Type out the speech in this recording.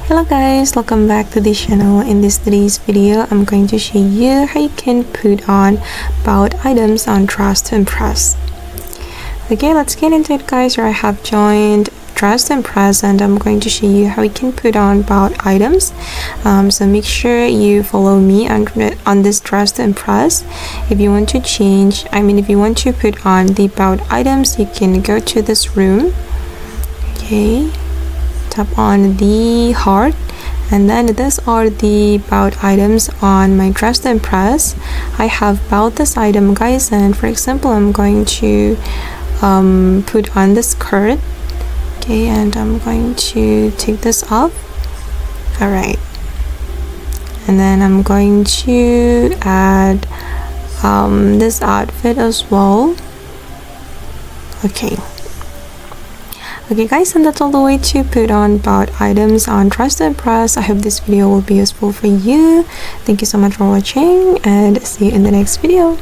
Hello guys, welcome back to this channel. In today's video, I'm going to show you how you can put on bought items on Dress to Impress. Okay, let's get into it guys. Here I have joined Dress to Impress and I'm going to show you how you can put on bought items. So make sure you follow me on this Dress to Impress. If you want to if you want to put on the bought items, you can go to this room. Okay, tap on the heart, and then these are the bought items on my Dress to Impress. I have bought this item guys, and for example I'm going to put on this skirt. Okay, and I'm going to take this off. Alright, and then I'm going to add this outfit as well. Okay guys, and that's all the way to put on bought items on Dress to Impress. I hope this video will be useful for you. Thank you so much for watching and see you in the next video.